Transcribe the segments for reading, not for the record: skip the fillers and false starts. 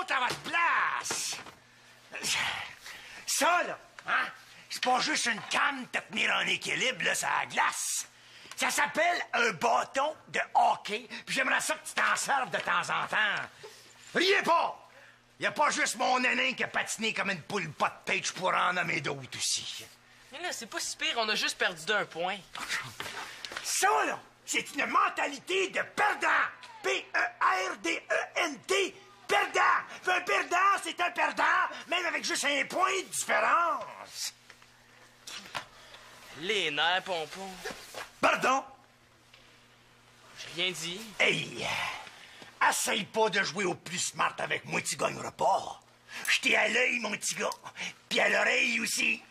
autres à votre place. Ça, là, hein? C'est pas juste une canne de tenir en équilibre, là, sur la glace. Ça s'appelle un bâton de hockey, puis j'aimerais ça que tu t'en serves de temps en temps. Riez pas! Y a pas juste mon nanin qui a patiné comme une poule pas de tête, je pourrais en nommer d'autres aussi. Mais là, c'est pas si pire, on a juste perdu d'un point. Ça, là, c'est une mentalité de perdant. P-E-R-D-E-N-T, perdant. Un perdant, c'est un perdant, même avec juste un point de différence. Les nerfs, Pompon. Pardon? J'ai rien dit. Hey, essaye pas de jouer au plus smart avec moi, tu gagneras pas. Je t'ai à l'œil, mon petit gars, puis à l'oreille aussi.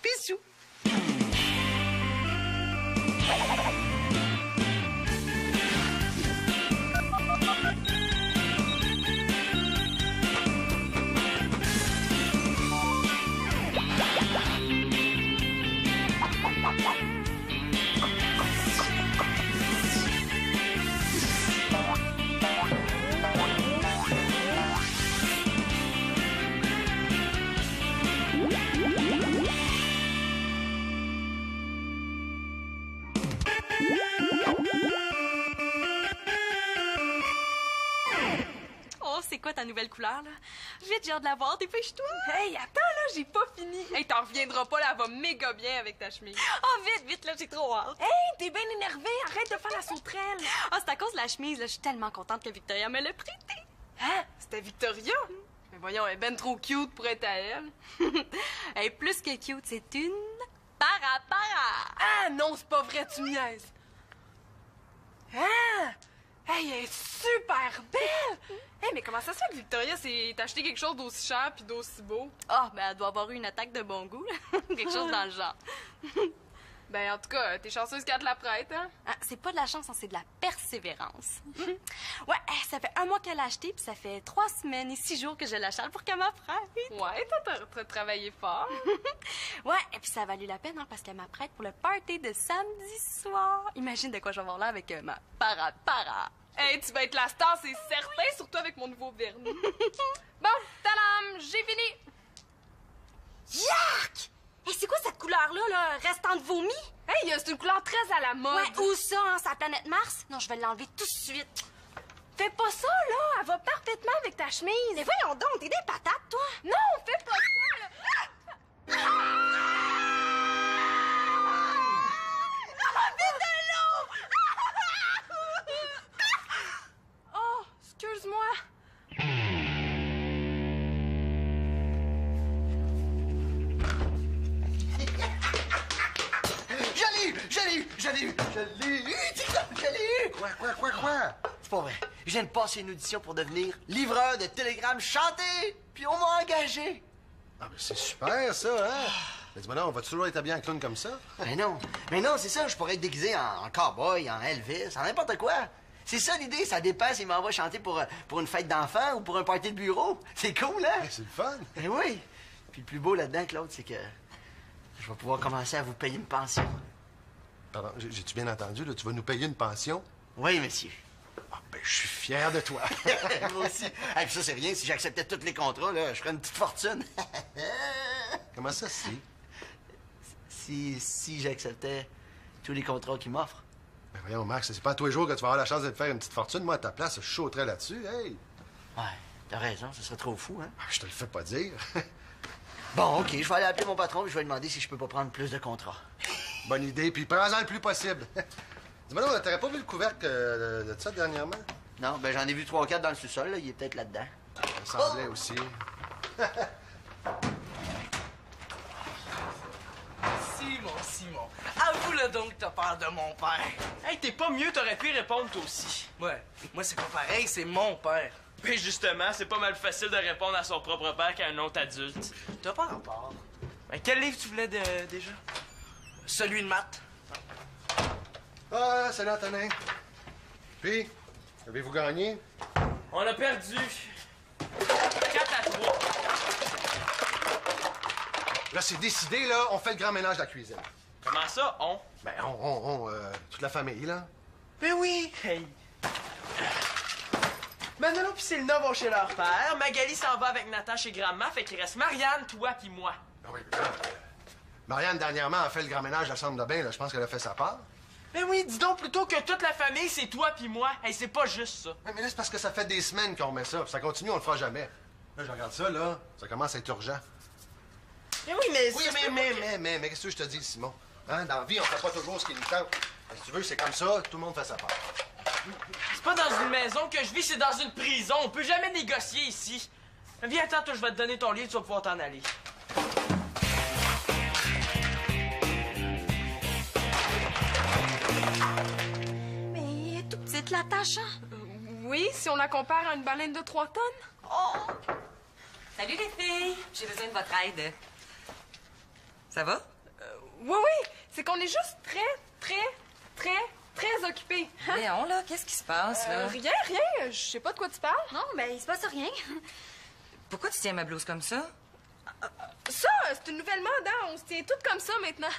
Bisous. C'est quoi ta nouvelle couleur, là? Vite, j'ai hâte de la voir, dépêche-toi! Hey, attends, là, j'ai pas fini. Hey, t'en reviendras pas, là, elle va méga bien avec ta chemise. Oh, vite, vite, là, j'ai trop hâte! Hey, t'es bien énervée, arrête de faire la sauterelle. Ah, c'est à cause de la chemise, là, je suis tellement contente que Victoria me l'a prêtée! Hein? C'était Victoria? Mais voyons, elle est ben trop cute pour être à elle. Elle est plus que cute, c'est une para-para! Ah non, c'est pas vrai, tu me niaises. Hein? Hey, elle est super belle! Hey, mais comment ça se fait que Victoria s'est acheté quelque chose d'aussi cher puis d'aussi beau? Ah, ben elle doit avoir eu une attaque de bon goût, là. Quelque chose dans le genre. Ben, en tout cas, t'es chanceuse qu'elle te la prête, hein? Ah, c'est pas de la chance, hein, c'est de la persévérance. Ouais, ça fait 1 mois qu'elle l'a acheté, puis ça fait 3 semaines et 6 jours que je l'achète pour qu'elle m'apprête. Ouais, t'as travaillé fort. Ouais, et puis ça a valu la peine, hein, parce qu'elle m'apprête pour le party de samedi soir. Imagine de quoi je vais avoir là avec ma para-para. Hey, tu vas être la star, c'est certain, surtout avec mon nouveau vernis. Bon, talam, j'ai fini. Yark! Et c'est quoi cette couleur-là, là, restant de vomi? Hey, c'est une couleur très à la mode. Ouais, où ça, hein, c'est la planète Mars? Non, je vais l'enlever tout de suite. Fais pas ça, là, elle va parfaitement avec ta chemise. Mais voyons donc, t'es des patates, toi? Non, fais pas ça, là. Oh, excuse-moi. Je l'ai eu! Quoi? C'est pas vrai. Je viens de passer une audition pour devenir livreur de télégrammes chantés, puis on m'a engagé. Ah, ben c'est super, ça, hein? Mais dis-moi là, on va toujours être habillé en clown comme ça? Mais non, c'est ça, je pourrais être déguisé en cowboy, en Elvis, en n'importe quoi. C'est ça l'idée, ça dépend s'il m'envoie chanter pour une fête d'enfants ou pour un party de bureau. C'est cool, hein? Hey, c'est le fun! Ben oui. Puis le plus beau là-dedans, Claude, c'est que je vais pouvoir commencer à vous payer une pension. Pardon, j'ai-tu bien entendu, là? Tu vas nous payer une pension? Oui, monsieur. Ah, ben, je suis fier de toi. Moi aussi. Hey, puis ça, c'est rien. Si j'acceptais tous les contrats, là, je ferais une petite fortune. Comment ça, si? Si j'acceptais tous les contrats qu'ils m'offrent. Ben voyons, Max, c'est pas à tous les jours que tu vas avoir la chance de te faire une petite fortune. Moi, à ta place, je sauterais là-dessus. Hey! Ouais, t'as raison, ce serait trop fou, hein? Ah, je te le fais pas dire. Bon, OK, je vais aller appeler mon patron et je vais lui demander si je peux pas prendre plus de contrats. Bonne idée, puis prends-en le plus possible. Dis-moi là, t'aurais pas vu le couvercle de ça dernièrement? Non, ben j'en ai vu 3 ou 4 dans le sous-sol, là. Il est peut-être là-dedans. Ça me semblait aussi. Simon, avoue-le donc que t'as peur de mon père. Hey, t'es pas mieux, t'aurais pu répondre toi aussi. Ouais, moi c'est pas pareil, c'est mon père. Mais justement, c'est pas mal facile de répondre à son propre père qu'à un autre adulte. T'as pas rapport. Ben, quel livre tu voulais déjà? Celui de maths. Ah, salut Antonin. Puis, avez-vous gagné? On a perdu. 4-3. Là, c'est décidé, là, on fait le grand ménage de la cuisine. Comment ça, on? Ben, toute la famille, là. Ben oui! Hey! Manolo pis Célina vont chez leur père, Magali s'en va avec Nathan chez grand-maman, fait qu'il reste Marianne, toi pis moi. Ah oui, mais là, Marianne, dernièrement, a fait le grand ménage à la chambre de bain. Là. Je pense qu'elle a fait sa part. Mais oui, dis donc plutôt que toute la famille, c'est toi pis moi. Hey, c'est pas juste ça. Ouais, mais là, c'est parce que ça fait des semaines qu'on remet ça. Puis ça continue, on le fera jamais. Là, je regarde ça, là. Ça commence à être urgent. Mais oui, mais... Oui, mais qu'est-ce que je te dis, Simon? Hein, dans la vie, on fait pas toujours ce qui nous tente. Si tu veux, c'est comme ça, tout le monde fait sa part. C'est pas dans une maison que je vis, c'est dans une prison. On peut jamais négocier ici. Viens, attends, toi, je vais te donner ton lit, tu vas pouvoir t'en aller. Mais elle est toute petite, la tâche, hein? Oui, si on la compare à une baleine de 3 tonnes. Oh! Salut les filles! J'ai besoin de votre aide. Ça va? Oui, oui, c'est qu'on est juste très occupés. Hein? Léon, là, qu'est-ce qui se passe, là? Rien, je sais pas de quoi tu parles. Non, ben, il se passe rien. Pourquoi tu tiens ma blouse comme ça? Ça, c'est une nouvelle mode, hein? On se tient toutes comme ça maintenant.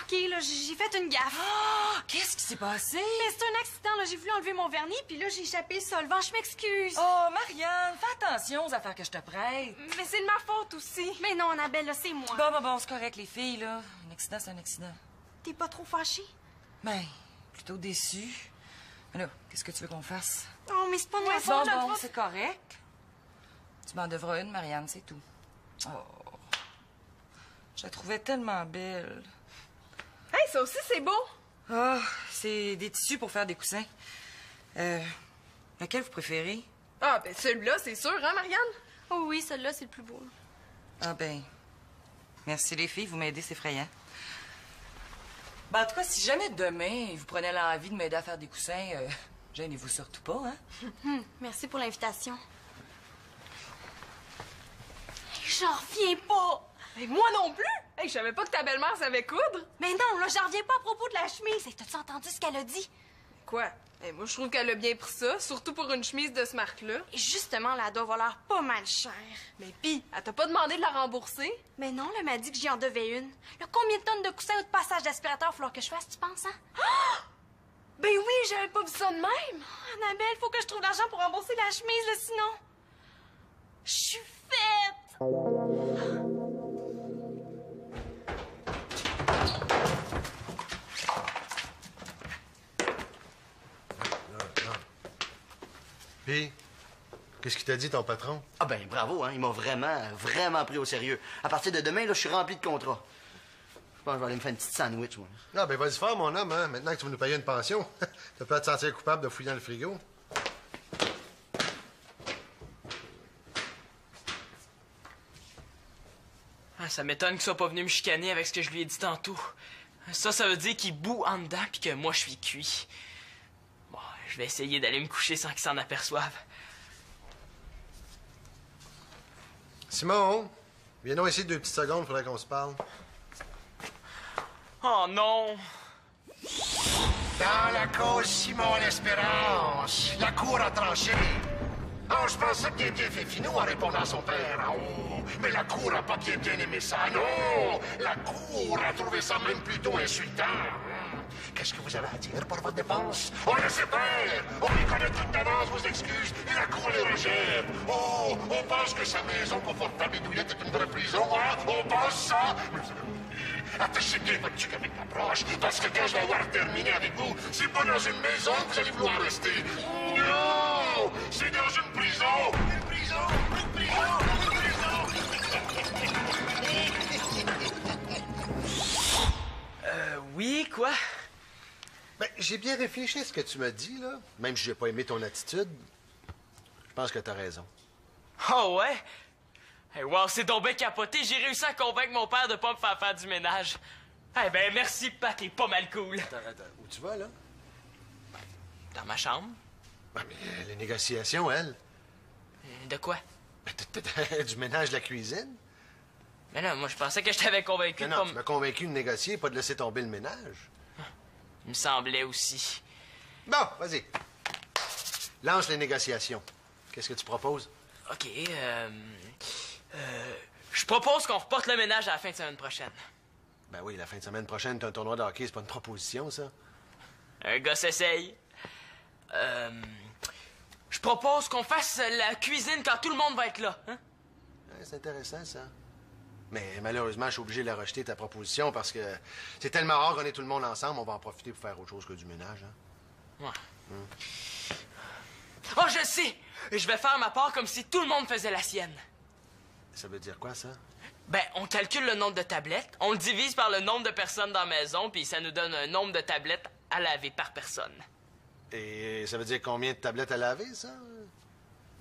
OK, là, j'ai fait une gaffe. Oh, qu'est-ce qui s'est passé? Mais c'est un accident, là. J'ai voulu enlever mon vernis, puis là, j'ai échappé le solvant. Je m'excuse. Oh, Marianne, fais attention aux affaires que je te prête. Mais c'est de ma faute aussi. Mais non, Annabelle, là, c'est moi. Bon, c'est correct, les filles, là. Un accident, c'est un accident. T'es pas trop fâchée? Ben, plutôt déçue. Mais là, qu'est-ce que tu veux qu'on fasse? Oh, mais c'est pas moi, ça. Bon, c'est correct. Tu m'en devras une, Marianne, c'est tout. Oh, je la trouvais tellement belle. Hey, ça aussi, c'est beau. Ah, c'est des tissus pour faire des coussins. Lequel vous préférez? Ah, ben celui-là, c'est sûr, hein, Marianne? Oh oui, celui-là, c'est le plus beau. Ah ben, merci les filles, vous m'aidez, c'est effrayant. Ben, en tout cas, si jamais demain, vous prenez l'envie de m'aider à faire des coussins, gênez-vous surtout pas, hein? Merci pour l'invitation. J'en reviens pas. Et moi non plus. Hey, je savais pas que ta belle-mère savait coudre. Mais non, là, j'en reviens pas à propos de la chemise. Hey, t'as-tu entendu ce qu'elle a dit? Quoi? Hey, moi, je trouve qu'elle a bien pris ça, surtout pour une chemise de ce marque-là. Et justement, là, elle doit valoir pas mal cher. Mais pis, elle t'a pas demandé de la rembourser? Mais non, là, elle m'a dit que j'y en devais une. Là, combien de tonnes de coussins ou de passage d'aspirateur il va falloir que je fasse, tu penses, hein? Ben oui, j'avais pas vu ça de même. Annabelle, faut que je trouve l'argent pour rembourser la chemise, là, sinon... Je suis faite! Puis, qu'est-ce qu'il t'a dit, ton patron? Ah ben, bravo, hein. Il m'a vraiment pris au sérieux. À partir de demain, là, je suis rempli de contrats. Je pense que je vais aller me faire une petite sandwich, moi. Ah, ben, vas-y faire, mon homme, hein. Maintenant que tu vas nous payer une pension, t'as pas à te sentir coupable de fouiller dans le frigo. Ah, ça m'étonne qu'il soit pas venu me chicaner avec ce que je lui ai dit tantôt. Ça veut dire qu'il bout en dedans puis que moi, je suis cuit. Bon, je vais essayer d'aller me coucher sans qu'il s'en aperçoive. Simon, viens donc ici 2 petites secondes, faudrait qu'on se parle. Oh non! Dans la cause Simon l'Espérance, la cour a tranché. Oh, je pensais bien fait finot en répondant à son père. Oh, mais la cour a pas bien aimé ça. Non, la cour a trouvé ça même plutôt insultant. Qu'est-ce que vous avez à dire pour votre défense? On le sait faire. On lui connaît toute d'avance vos excuses et la cour les rejette. Oh, on pense que sa maison confortable et douillette est une vraie prison, hein? On pense ça. Mais vous avez oublié. Attachez bien votre tuque avec l'approche, parce que quand je vais avoir terminé avec vous, c'est pas dans une maison que vous allez vouloir rester. Non! C'est dans une prison! Une prison! Une prison! Oui, quoi? Ben, j'ai bien réfléchi à ce que tu m'as dit, là. Même si j'ai pas aimé ton attitude, je pense que t'as raison. Oh ouais? Hey, wow, c'est donc bien capoté. J'ai réussi à convaincre mon père de pas me faire du ménage. Eh ben, merci, Pat, t'es pas mal cool. Attends, où tu vas, là? Dans ma chambre? Ah, mais les négociations, elles. De quoi? Ben, du ménage de la cuisine. Mais non, moi, je pensais que je t'avais convaincu Non, de non, pas tu m'as convaincu de négocier, pas de laisser tomber le ménage. Il me semblait aussi. Bon, vas-y. Lance les négociations. Qu'est-ce que tu proposes? OK, je propose qu'on reporte le ménage à la fin de semaine prochaine. Ben oui, la fin de semaine prochaine, t'as un tournoi de hockey, c'est pas une proposition, ça? Un gars s'essaye. Je propose qu'on fasse la cuisine quand tout le monde va être là. Hein? Ouais, c'est intéressant, ça. Mais malheureusement, je suis obligé de la rejeter, ta proposition, parce que c'est tellement rare qu'on ait tout le monde ensemble, on va en profiter pour faire autre chose que du ménage. Hein? Ouais. Oh, je sais! Je vais faire ma part comme si tout le monde faisait la sienne. Ça veut dire quoi, ça? Ben, on calcule le nombre de tablettes, on le divise par le nombre de personnes dans la maison, puis ça nous donne un nombre de tablettes à laver par personne. Et ça veut dire combien de tablettes à laver, ça?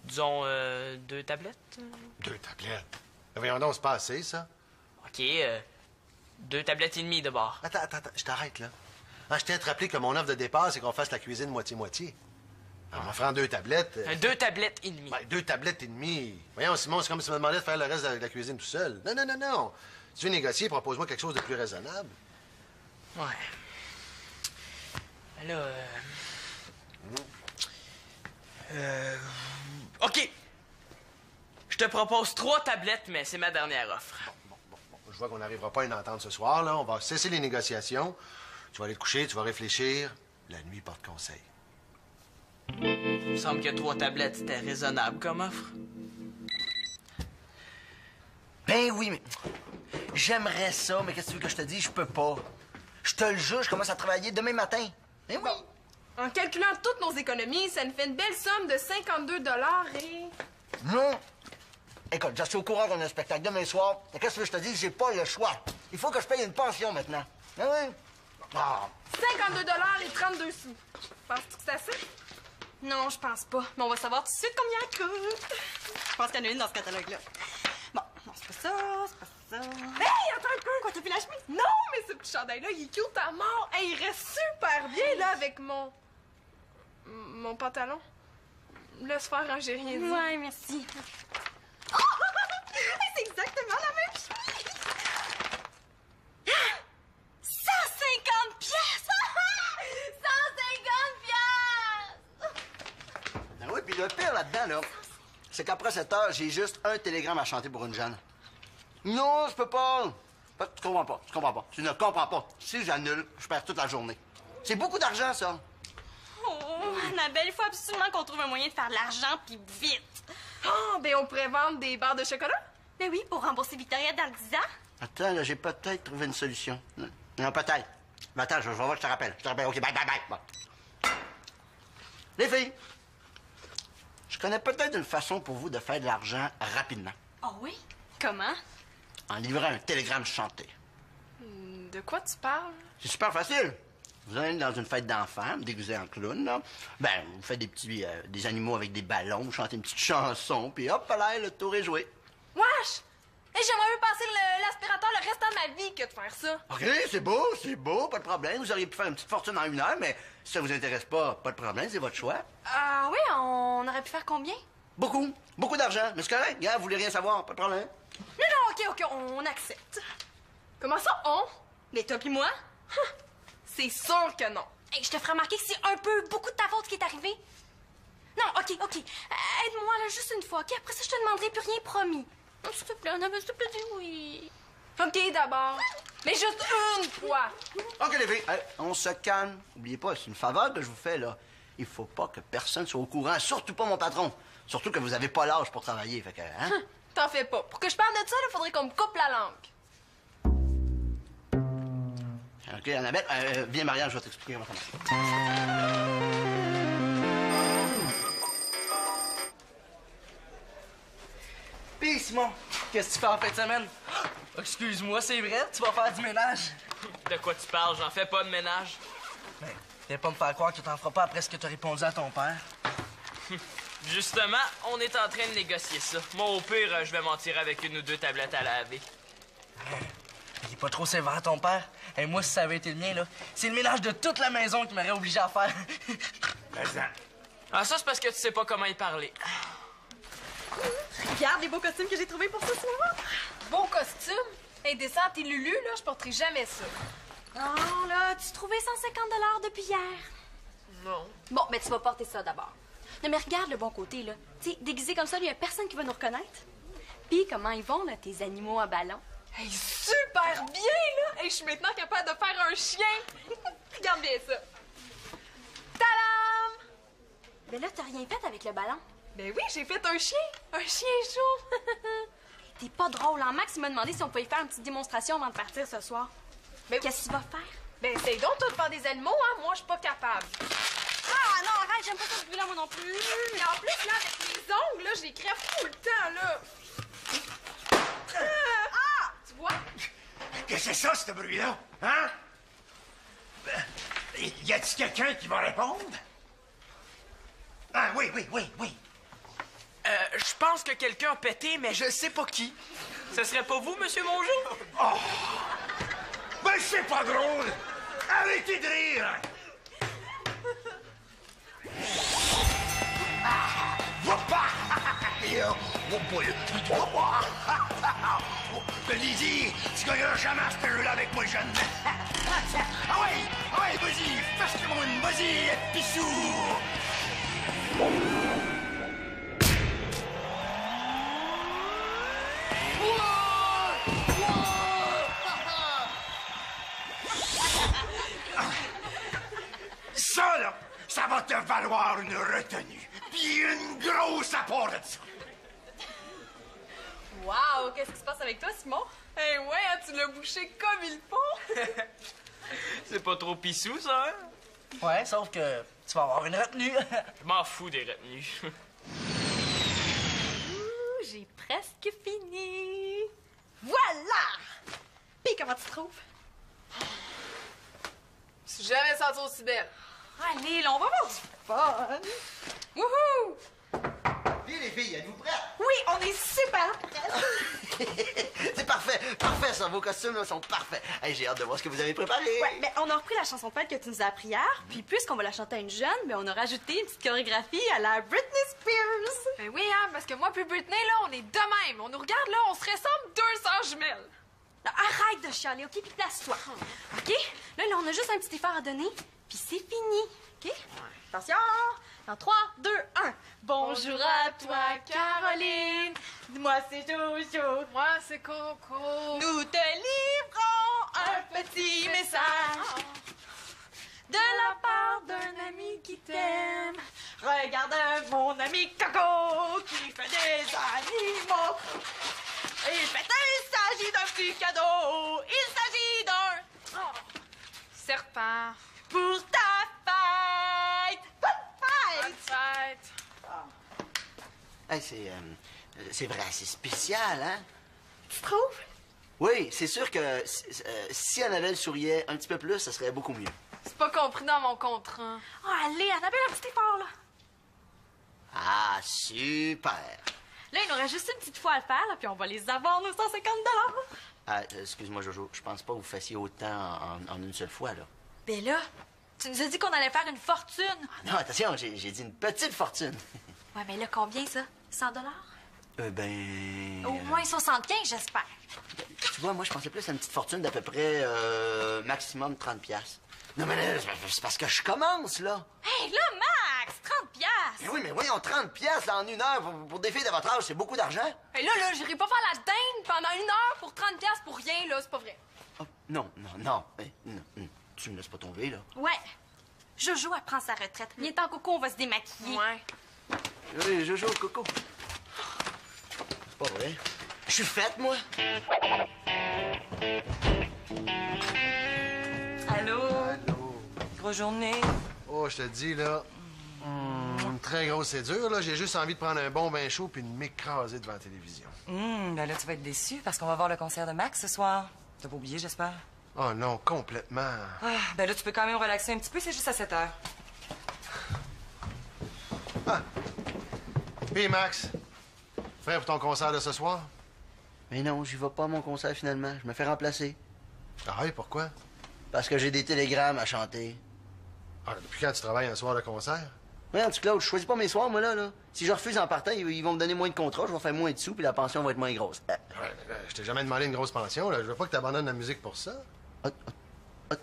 Disons, 2 tablettes? 2 tablettes? Voyons donc, c'est pas assez, ça? OK, 2 tablettes et demie de bord. Attends, je t'arrête, là. Ah, je tiens à te rappeler que mon offre de départ, c'est qu'on fasse la cuisine moitié-moitié. En m'offrant 2 tablettes... 2 tablettes et demie. Ben, 2 tablettes et demie. Voyons, Simon, c'est comme si tu me demandais de faire le reste de la cuisine tout seul. Non. Si tu veux négocier, propose-moi quelque chose de plus raisonnable. Ouais. Ben là, OK. Je te propose 3 tablettes, mais c'est ma dernière offre. Bon. Je vois qu'on n'arrivera pas à une entente ce soir, là. On va cesser les négociations. Tu vas aller te coucher, tu vas réfléchir. La nuit porte conseil. Il me semble que 3 tablettes, c'était raisonnable comme offre. Ben oui, mais j'aimerais ça, mais qu'est-ce que tu veux que je te dise? Je peux pas. Je te le jure, je commence à travailler demain matin. Ben oui. En calculant toutes nos économies, ça nous fait une belle somme de 52 et... Non. Écoute, je suis au courant qu'on a un spectacle demain soir. Et qu'est-ce que je te dis? J'ai pas le choix. Il faut que je paye une pension maintenant. Ben oui. Ah. 52 et 32 sous. Penses-tu que c'est assez? Non, je pense pas. Mais on va savoir tout de suite combien elle coûte. Je pense qu'il y en a une dans ce catalogue-là. Bon, non, c'est pas ça, c'est pas ça. Hey, attends un peu! Quoi, t'as vu la chemise? Non, mais ce petit chandail-là, il est cute à mort. Hey, il reste super bien, là, avec mon pantalon. Laisse faire, hein, j'ai rien dit. Ouais, merci. Oh! C'est exactement la même chemise! 150 pièces! 150 pièces! Ben oui, puis le pire là-dedans, là, c'est qu'après 7 heures, j'ai juste un télégramme à chanter pour une jeune. Non, je peux pas. Tu comprends pas. Tu ne comprends pas. Si j'annule, je perds toute la journée. C'est beaucoup d'argent, ça. Oh, Annabelle, il faut absolument qu'on trouve un moyen de faire de l'argent, puis vite. Oh, ben on pourrait vendre des barres de chocolat? Ben oui, pour rembourser Victoria dans 10 ans. Attends, là, j'ai peut-être trouvé une solution. Non, peut-être. Mais attends, je vais voir, je te rappelle. OK, bye. Bon. Les filles, je connais peut-être une façon pour vous de faire de l'argent rapidement. Oh oui? Comment? En livrant un télégramme chanté. De quoi tu parles? C'est super facile. Vous allez dans une fête d'enfants, déguisé en clown, là. Ben, vous faites des animaux avec des ballons, vous chantez une petite chanson, puis hop là, le tour est joué. Wesh! Hey, j'aimerais mieux passer l'aspirateur le restant de ma vie que de faire ça. OK, c'est beau, pas de problème. Vous auriez pu faire une petite fortune en 1 heure, mais si ça vous intéresse pas de problème, c'est votre choix. Ah oui, on aurait pu faire combien? Beaucoup d'argent, mais c'est correct. Gars, vous voulez rien savoir, pas de problème. Non, OK, on accepte. Comment ça, on? Mais toi puis moi? C'est sûr que non. Hey, je te ferai remarquer que c'est un peu beaucoup de ta faute qui est arrivé. Non, OK. Aide-moi, là, juste une fois, OK? Après ça, je te demanderai plus rien, promis. Oh, s'il te plaît, Annabelle, s'il te plaît, dis oui. OK, d'abord. Mais juste une fois. OK, les filles, hey, on se calme. N'oubliez pas, c'est une faveur que je vous fais, là. Il faut pas que personne soit au courant, surtout pas mon patron. Surtout que vous avez pas l'âge pour travailler, fait que, hein? T'en fais pas. Pour que je parle de ça, il faudrait qu'on me coupe la langue. OK, Annabelle, viens, Marianne, je vais t'expliquer comment ça marche. Pis, Simon, qu'est-ce que tu fais en fin de semaine? Excuse-moi, c'est vrai, tu vas faire du ménage? De quoi tu parles? J'en fais pas de ménage. Ben, viens pas me faire croire que t'en feras pas après ce que t'as répondu à ton père. Justement, on est en train de négocier ça. Moi, au pire, je vais m'en tirer avec 1 ou 2 tablettes à laver. Il est pas trop sévère, ton père. Et moi, si ça avait été le mien, là, c'est le ménage de toute la maison qui m'aurait obligé à faire. Ah, ça, c'est parce que tu sais pas comment y parler. Regarde les beaux costumes que j'ai trouvés pour ce soir. Beau costume. Hey, descends tes Lulu, là, je porterai jamais ça. Oh, là, tu trouvais 150 depuis hier. Non. Bon, mais tu vas porter ça d'abord. Non, mais regarde le bon côté, là. Tu sais, déguisé comme ça, il y a personne qui va nous reconnaître. Puis, comment ils vont, là, tes animaux à ballon? Hey, super bien, là! Hey, je suis maintenant capable de faire un chien! Regarde bien ça! Tadam! Mais là, t'as rien fait avec le ballon. Ben oui, j'ai fait un chien. Un chien chaud. T'es pas drôle, hein? Max, il m'a demandé si on pouvait faire une petite démonstration avant de partir ce soir. Mais Qu'est-ce que tu vas faire? ben, essaye donc, toi, de faire des animaux, hein. Moi, je suis pas capable. Ah non, arrête, j'aime pas ce bruit-là, moi non plus. Et en plus, là, avec mes ongles, là, je les crève tout le temps, là. Ah! Tu vois? Qu'est-ce que c'est ça, ce bruit-là? Hein? Y a-t-il quelqu'un qui va répondre? Ah, oui. Je pense que quelqu'un a pété, mais je sais pas qui. Ce serait pas vous, Monsieur Mongeau? Oh! Ben, c'est pas drôle! Arrêtez de rire! Ah! Lydie, tu gagneras jamais à ce jeu-là avec moi, jeune. Ah ouais, vas-y, fâche-moi une, vas-y, pissou! Ça, là, ça va te valoir une retenue. Puis une grosse apport de ça. Wow, qu'est-ce qui se passe avec toi, Simon? Eh ouais, hein, tu l'as bouché comme il faut. C'est pas trop pissou, ça, hein? Ouais, sauf que tu vas avoir une retenue. Je m'en fous des retenues. Ouh, j'ai presque fini. Voilà! Puis comment tu te trouves? Je suis jamais sentie aussi belle. Allez, là, on va avoir du fun. Wouhou! Viens, les filles, êtes-vous prêtes? Oui, on est super prêts. C'est parfait, ça. Vos costumes, là, sont parfaits. Hey, j'ai hâte de voir ce que vous avez préparé. Ouais, mais on a repris la chanson de fête que tu nous as appris hier, puis puisqu'on va la chanter à une jeune, mais on a rajouté une petite chorégraphie à la Britney Spears. Ben oui, hein, parce que moi puis Britney, là, on est de même. On nous regarde, là, on se ressemble 2 sœurs jumelles. Là, arrête de chialer, OK? Puis place-toi. OK? Là, on a juste un petit effort à donner, puis c'est fini. OK? Attention! Dans 3, 2, 1. Bonjour à toi, Caroline. Moi, c'est Jojo. Moi, c'est Coco. Nous te livrons un petit message de la part d'un ami qui t'aime. Regarde mon ami Coco qui fait des animaux. Il s'agit d'un petit cadeau. Il s'agit d'un Serpent. pour ta fête. Bonne fête. Hey, c'est vrai, c'est spécial, hein? Tu trouves? Oui, c'est sûr que si Annabelle souriait un petit peu plus, ça serait beaucoup mieux. C'est pas compris dans mon contrat. Oh, allez, Annabelle, un petit effort, là. Ah, super! Là, il nous reste juste une petite fois à le faire, là, puis on va les avoir, nos 150 $. Ah, excuse-moi, Jojo, je pense pas que vous fassiez autant en une seule fois, là. Ben là, tu nous as dit qu'on allait faire une fortune. Ah, non, attention, j'ai dit une petite fortune. Ouais, mais là, combien, ça? 100 $? Ben... Au moins 75, j'espère. Tu vois, moi, je pensais plus à une petite fortune d'à peu près maximum 30 $. Non, mais là, c'est parce que je commence, là. Hey, là, Max, 30 $. Mais oui, mais voyons, 30 $ en une heure pour des filles de votre âge, c'est beaucoup d'argent. Et là, j'irai pas faire la dinde pendant 1 heure pour 30$ pour rien, là. C'est pas vrai. Oh, non. Non, tu me laisses pas tomber, là. Ouais. Jojo, elle prend sa retraite. Viens t'en, Coco, on va se démaquiller. Ouais. Oui, Jojo, Coco. C'est pas vrai. Je suis faite, moi. Allô? Grosse journée. Oh, je te dis, là, une très grosse c'est dur, là. J'ai juste envie de prendre un bon bain chaud puis de m'écraser devant la télévision. Ben là, tu vas être déçu parce qu'on va voir le concert de Max ce soir. T'as pas oublié, j'espère? Oh non, complètement. Ah, ben là, tu peux quand même relaxer un petit peu, c'est juste à 7 heures. Puis, Max, prêt pour ton concert de ce soir? Mais non, j'y vais pas à mon concert, finalement. Je me fais remplacer. Ah oui, pourquoi? Parce que j'ai des télégrammes à chanter. Ah, depuis quand tu travailles un soir de concert? Oui, en tout cas, je choisis pas mes soirs, moi, là. Si je refuse en partant, ils vont me donner moins de contrats, je vais faire moins de sous, puis la pension va être moins grosse. Ouais, je t'ai jamais demandé une grosse pension, là. Je veux pas que t'abandonnes la musique pour ça.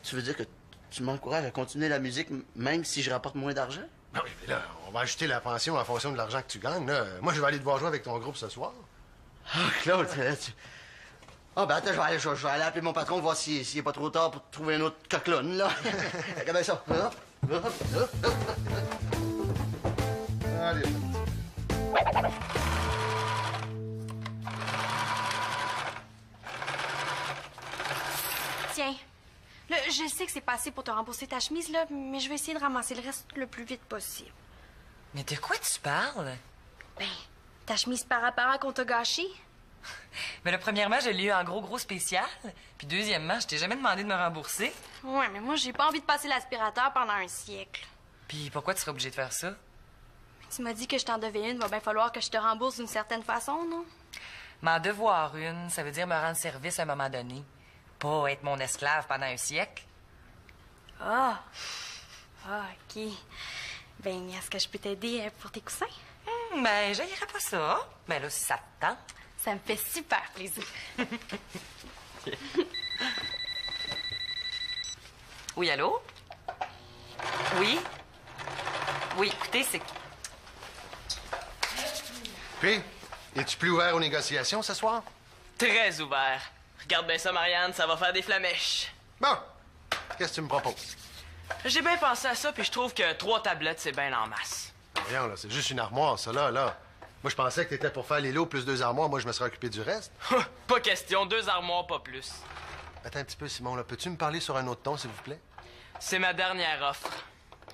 Tu veux dire que tu m'encourages à continuer la musique même si je rapporte moins d'argent? Ah oui, mais là, on va ajouter la pension en fonction de l'argent que tu gagnes, là. Moi, je vais aller te voir jouer avec ton groupe ce soir. Ah, Claude, Ah, ben attends, je vais aller appeler mon patron, voir s'il est pas trop tard pour trouver un autre coquelone, là. Regarde ça. Regardez ça. Tiens. Là, je sais que c'est pas assez pour te rembourser ta chemise, là, mais je vais essayer de ramasser le reste le plus vite possible. Mais de quoi tu parles? Ben, ta chemise para qu'on t'a gâchée. Mais là, premièrement, je l'ai eu en gros spécial. Puis deuxièmement, je t'ai jamais demandé de me rembourser. Ouais, mais moi, j'ai pas envie de passer l'aspirateur pendant un siècle. Puis pourquoi tu serais obligé de faire ça? Tu m'as dit que je t'en devais une, va bien falloir que je te rembourse d'une certaine façon, non? M'en devoir une, ça veut dire me rendre service à un moment donné. Pas être mon esclave pendant un siècle. Ah! Ah, OK. Ben, est-ce que je peux t'aider pour tes coussins? Ben, j'haïrais pas ça. Ben là, si ça te tente. Ça me fait super plaisir. Oui, allô? Oui? Oui, écoutez, c'est... Puis, es-tu plus ouvert aux négociations ce soir? Très ouvert. Regarde bien ça, Marianne, ça va faire des flamèches. Bon, qu'est-ce que tu me proposes? J'ai bien pensé à ça, puis je trouve que 3 tablettes, c'est bien en masse. Voyons, là, c'est juste une armoire, ça, là. Moi, je pensais que t'étais pour faire les lots plus 2 armoires. Moi, je me serais occupé du reste. Pas question, 2 armoires, pas plus. Attends un petit peu, Simon, là. Peux-tu me parler sur un autre ton, s'il vous plaît? C'est ma dernière offre.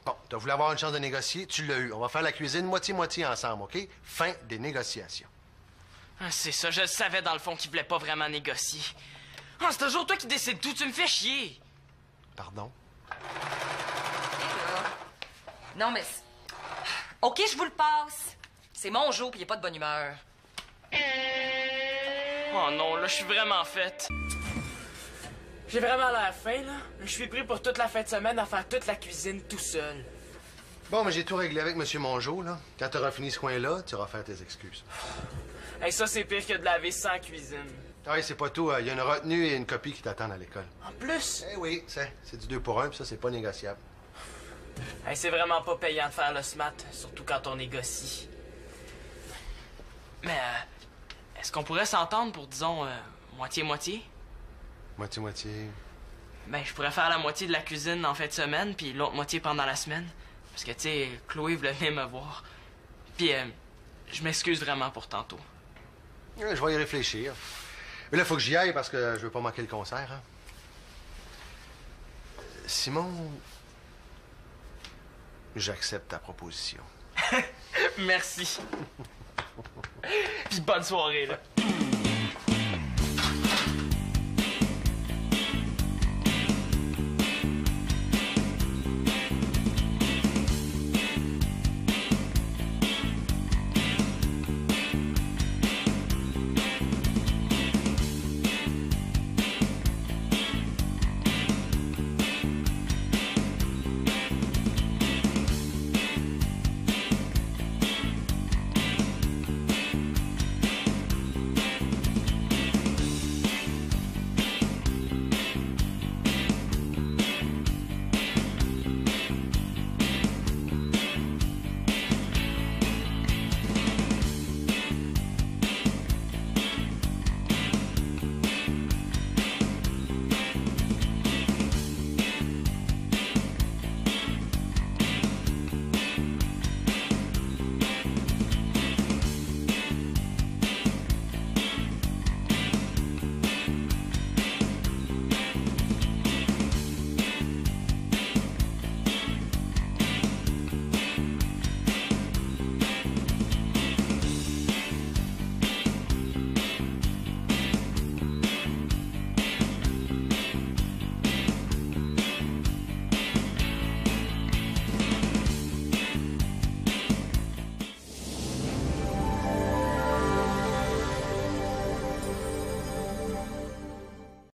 Bon, t'as voulu avoir une chance de négocier, tu l'as eu. On va faire la cuisine moitié-moitié ensemble, OK? Fin des négociations. Ah, c'est ça, je savais dans le fond qu'il voulait pas vraiment négocier. Ah, c'est toujours toi qui décides tout, tu me fais chier. Pardon? Non, mais... OK, je vous le passe. C'est mon jour, puis il a pas de bonne humeur. Oh non, là, je suis vraiment faite. J'ai vraiment l'air faim, là. Je suis pris pour toute la fin de semaine à faire toute la cuisine tout seul. Bon, mais j'ai tout réglé avec M. Mongeau, là. Quand t'auras fini ce coin-là, tu auras fait tes excuses. Hey, ça, c'est pire que de laver sans cuisine. Ah oui, c'est pas tout. Il y a une retenue et une copie qui t'attendent à l'école. En plus? Eh oui, c'est du 2 pour 1, puis ça, c'est pas négociable. Hey, c'est vraiment pas payant de faire le SMAT, surtout quand on négocie. Mais, est-ce qu'on pourrait s'entendre pour, disons, moitié-moitié? Moitié-moitié. Ben, je pourrais faire la moitié de la cuisine en fin de semaine, puis l'autre moitié pendant la semaine. Parce que, tu sais, Chloé voulait venir me voir. Puis, je m'excuse vraiment pour tantôt. Je vais y réfléchir. Mais là, il faut que j'y aille parce que je veux pas manquer le concert. Hein. Simon, j'accepte ta proposition. Merci. Puis bonne soirée, là.